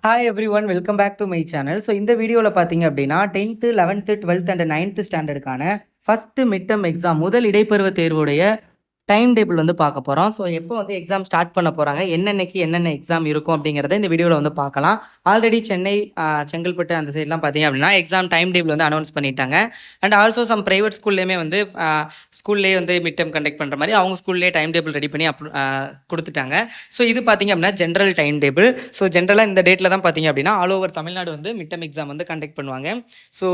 Hi everyone, welcome back to my channel. So இந்த வீடியோவில் பார்த்தீங்க அப்படின்னா 10th 11th 12th and 9th ஸ்டாண்டர்டுக்கான ஃபஸ்ட்டு மிட் டர்ம் எக்ஸாம் முதல் இடைப்பருவ தேர்வுடைய டைம் டேபிள் வந்து பார்க்க போகிறோம். ஸோ எப்போ வந்து எக்ஸாம் ஸ்டார்ட் பண்ண போகிறாங்க, என்னென்னைக்கு என்னென்ன எக்ஸாம் இருக்கும் அப்படிங்கிறத இந்த வீடியோவில் வந்து பார்க்கலாம். ஆல்ரெடி சென்னை, செங்கல்பட்டு அந்த சைட்லாம் பார்த்தீங்க அப்படின்னா எக்ஸாம் டைம் டேபிள் வந்து அனௌன்ஸ் பண்ணிட்டாங்க. அண்ட் ஆல்சோ சம் ப்ரைவேட் ஸ்கூல்லேயுமே வந்து ஸ்கூல்லேயே வந்து மிட் டர்ம் கண்டக்ட் பண்ணுற மாதிரி அவங்க ஸ்கூல்லேயே டைம் டேபிள் ரெடி பண்ணி கொடுத்துட்டாங்க. ஸோ இது பார்த்தீங்க அப்படின்னா ஜென்ரல் டைம் டேபிள். ஸோ ஜென்ரலாக இந்த டேட்டில் தான் பார்த்தீங்க அப்படின்னா ஆல் ஓவர் தமிழ்நாடு வந்து மிட் டர்ம் எக்ஸாம் வந்து கண்டக்ட் பண்ணுவாங்க. ஸோ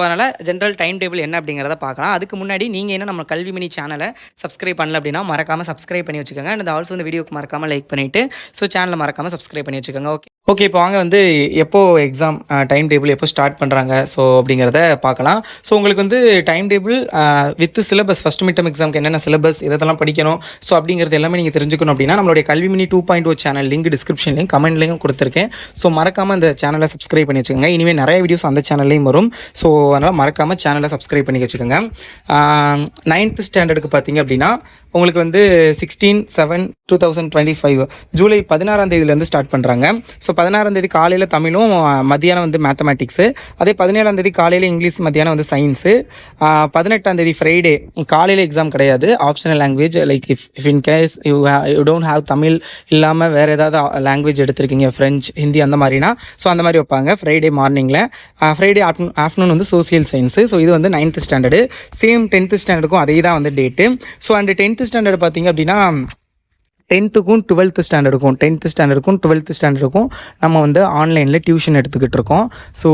அதனால் ஜென்ரல் டைம் டேபிள் என்ன அப்படிங்கிறத பார்க்கலாம். அதுக்கு முன்னாடி நீங்கள் என்ன நம்ம கல்விமணி சேனலை சப்ஸ்கிரைப் பண்ணல அப்படின்னா மறக்காமல் சப்ஸ்கிரைப் பண்ணி வச்சுக்கோங்க. அண்ட் ஆல்சோ இந்த வீடியோக்கு மறக்காமல் லைக் பண்ணிவிட்டு சேனலை மறக்காமல் சப்ஸ்கிரைப் பண்ணி வச்சுக்கோங்க. ஓகே இப்போ வாங்க வந்து எப்போ எக்ஸாம் டைம் டேபிள் எப்போ ஸ்டார்ட் பண்ணுறாங்க ஸோ அப்படிங்கிறத பார்க்கலாம். ஸோ உங்களுக்கு வந்து time table with syllabus, first mid term எக்ஸாமுக்கு என்னென்ன சிலபஸ் இதெல்லாம் படிக்கணும் ஸோ அப்படிங்கிறது எல்லாமே நீங்கள் தெரிஞ்சுக்கணும் அப்படின்னா நம்மளுடைய கல்விமணி 2.0 சேனல் லிங்க் டிஸ்கிரிப்ஷன்லையும் கமெண்ட்லையும் கொடுத்துருக்கேன். ஸோ மறக்காமல் அந்த சேனலை சப்ஸ்கிரைப் பண்ணி வச்சுக்கோங்க. இனிமேல் நிறைய வீடியோஸ் அந்த சேனல்லையும் வரும். ஸோ அதனால் மறக்காமல் சேனலை சப்ஸ்கிரைப் பண்ணி வச்சுக்கோங்க. 9th ஸ்டாண்டர்டுக்கு பார்த்தீங்க அப்படின்னா உங்களுக்கு வந்து 16/7/2025 ஜூலை 16ஆம் தேதியிலேருந்து ஸ்டார்ட் பண்ணுறாங்க. ஸோ 16ஆம் தேதி காலையில் தமிழும், மத்தியானம் வந்து மேத்தமேட்டிக்ஸு. அதே 17ஆம் தேதி காலையில் இங்கிலீஷ், மத்தியானம் வந்து சயின்ஸு. 18ஆம் தேதி ஃப்ரைடே காலையில் எக்ஸாம் கிடையாது, optional language. Like if in case you don't have Tamil இல்லாமல் வேறு ஏதாவது லாங்குவேஜ் எடுத்திருக்கீங்க, ஃப்ரெஞ்ச், ஹிந்தி அந்த மாதிரினா ஸோ அந்த மாதிரி வைப்பாங்க ஃப்ரைடே மார்னிங்கில். ஃப்ரைடே ஆஃப்டர்நூன் வந்து சோசியல் சயின்ஸு. ஸோ இது வந்து 9th ஸ்டாண்டர்டு. சேம் 10th ஸ்டாண்டர்டுக்கும் அதே தான் வந்து date. So and 10th standard பார்த்தீங்க அப்படின்னா 10th-க்கும் 12th ஸ்டாண்டர்டுக்கும் 10th ஸ்டாண்டர்டுக்கும் 12th ஸ்டாண்டர்டுக்கும் நம்ம வந்து ஆன்லைனில் டியூஷன் எடுத்துக்கிட்டு இருக்கோம். ஸோ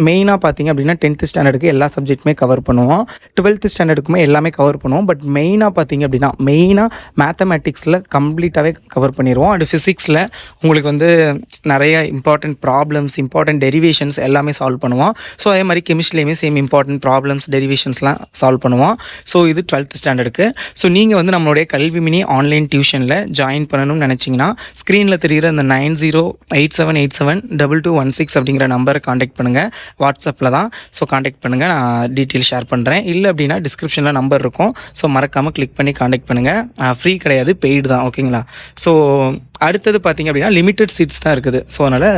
மெயினாக பார்த்தீங்க அப்படின்னா 10th ஸ்டாண்டர்டுக்கு எல்லா சப்ஜெக்ட்டுமே கவர் பண்ணுவோம், 12th ஸ்டாண்டர்டுக்குமே எல்லாமே கவர் பண்ணுவோம். பட் மெயினாக பார்த்தீங்க அப்படின்னா மேத்தமேட்டிக்ஸில் கம்ப்ளீட்டாகவே கவர் பண்ணிடுவோம். அண்ட் ஃபிசிக்ஸில் உங்களுக்கு வந்து நிறைய இம்பார்ட்டண்ட் ப்ராப்ளம்ஸ், இம்பார்ட்டண்ட் டெரிவேஷன்ஸ் எல்லாமே சால்வ் பண்ணுவோம். ஸோ அதே மாதிரி கெமிஸ்ட்ரிலையுமே சேம் இம்பார்ட்டன்ட் ப்ராப்ளம்ஸ், டெரிவேஷன்ஸ்லாம் சால்வ் பண்ணுவோம். ஸோ இது 12th ஸ்டாண்டர்டுக்கு. ஸோ நீங்கள் வந்து நம்மளுடைய கல்விமணி ஆன்லைன் டியூஷனில் ஜாயின் பண்ணணும்னு நினச்சிங்கன்னா ஸ்க்ரீனில் தெரிகிற அந்த 9087872216 அப்படிங்கிற நம்பரை காண்டாக்ட் பண்ணுங்கள். வாட்ஸ்அப்பில் தான். ஸோ காண்டாக்ட் பண்ணுங்கள், நான் டீட்டெயில் ஷேர் பண்ணுறேன். இல்லை அப்படின்னா டிஸ்கிரிப்ஷனில் நம்பர் இருக்கும். ஸோ மறக்காமல் கிளிக் பண்ணி காண்டாக்ட் பண்ணுங்கள். ஃப்ரீ கிடையாது, பெய்டு தான். ஓகேங்களா? ஸோ அடுத்தது பார்த்திங்க அப்படின்னா லிமிட்டட் சீட்ஸ் தான் இருக்குது. ஸோ அதனால்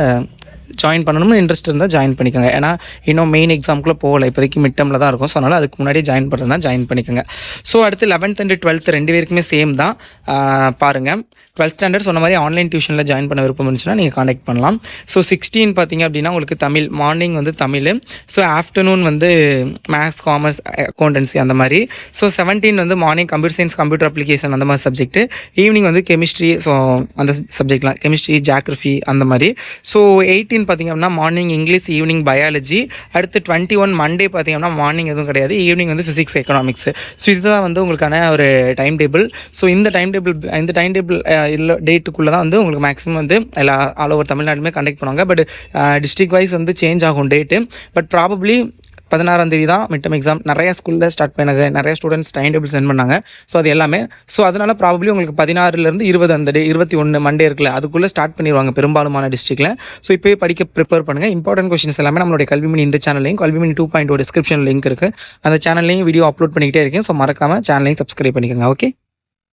ஜாயின் பண்ணணும்னு இன்ட்ரெஸ்ட் இருந்தால் ஜாயின் பண்ணிக்கோங்க. ஏன்னா இன்னும் மெயின் எக்ஸாமுக்குள்ளே போகலை, இப்போதைக்கு மிட் டர்மில் தான் இருக்கும். ஸோ அதனால் அதுக்கு முன்னாடியே ஜாயின் பண்ணுறதுனா ஜாயின் பண்ணிக்கோங்க. ஸோ அடுத்து 11th and 12th ரெண்டு பேருக்குமே சேம் தான். பாருங்கள், 12th ஸ்டாண்டர்ட் சொன்ன மாதிரி ஆன்லைன் டியூஷனில் ஜாயின் பண்ண விருப்பம் இருந்துச்சுன்னா நீங்கள் காண்டாக்ட் பண்ணலாம். ஸோ 16 பார்த்தீங்க அப்படின்னா உங்களுக்கு தமிழ், மார்னிங் வந்து தமிழ். ஸோ ஆஃப்டர்நூன் வந்து மேத்ஸ், காமர்ஸ், அக்கௌண்டன்சி அந்த மாதிரி. ஸோ 17 வந்து morning computer science, computer application அந்த மாதிரி சப்ஜெக்ட்டு. ஈவினிங் வந்து கெமிஸ்ட்ரி, ஸோ அந்த சப்ஜெக்ட்லாம் கெமிஸ்ட்ரி, ஜியாகிரஃபி அந்த மாதிரி. ஸோ 18 பார்த்திங்க அப்படின்னா மார்னிங் இங்கிலீஷ், ஈவினிங் பயாலஜி. அடுத்து 21 மண்டே பார்த்திங்கன்னா மார்னிங் எதுவும் கிடையாது, ஈவினிங் வந்து ஃபிசிக்ஸ், எக்கனாமிக்ஸ். ஸோ இதுதான் வந்து உங்களுக்கான ஒரு டைம் டேபிள். ஸோ இந்த டைம் டேபிள் இல்லை டேட்டுக்குள்ளே தான் வந்து உங்களுக்கு மேக்ஸிமம் வந்து எல்லா ஆல் ஓவர் தமிழ்நாடுமே கண்டக்ட் பண்ணுவாங்க. பட் டிஸ்ட்ரிக்ட் வைஸ் வந்து சேஞ்ச் ஆகும் டேட்டு. பட் ப்ராபப்ளி 16ஆம் தேதி தான் மிட் டர்ம் எக்ஸாம் நிறைய ஸ்கூலில் ஸ்டார்ட் பண்ணாங்க. நிறைய ஸ்டூடெண்ட்ஸ் டைம் டேபிள் சென்ட் பண்ணாங்க. ஸோ அது எல்லாமே. ஸோ அதனால் ப்ராபப்ளி உங்களுக்கு 16லேருந்து 20 அந்த டே 21 மண்டே இருக்குல்ல, அதுக்குள்ளே ஸ்டார்ட் பண்ணிடுவாங்க பெரும்பாலுமான டிஸ்ட்ரிக்டில். ஸோ இப்போயே படிக்க ப்ரிப்பேர் பண்ணுங்கள். இம்பார்ட்டன்ட் கொஸ்டின்ஸ் எல்லாமே நம்மளுடைய கல்விமணி இந்த சேனல்லையும் கல்விமணி 2.0 டிஸ்கிரிப்ஷன் லிங்க் இருக்குது, அந்த சேனல்லையும் வீடியோ அப்லோட் பண்ணிக்கிட்டே இருக்கேன். ஸோ மறக்காமல் சேனலையும் சப்ஸ்கிரைப் பண்ணிக்கோங்க. ஓகே.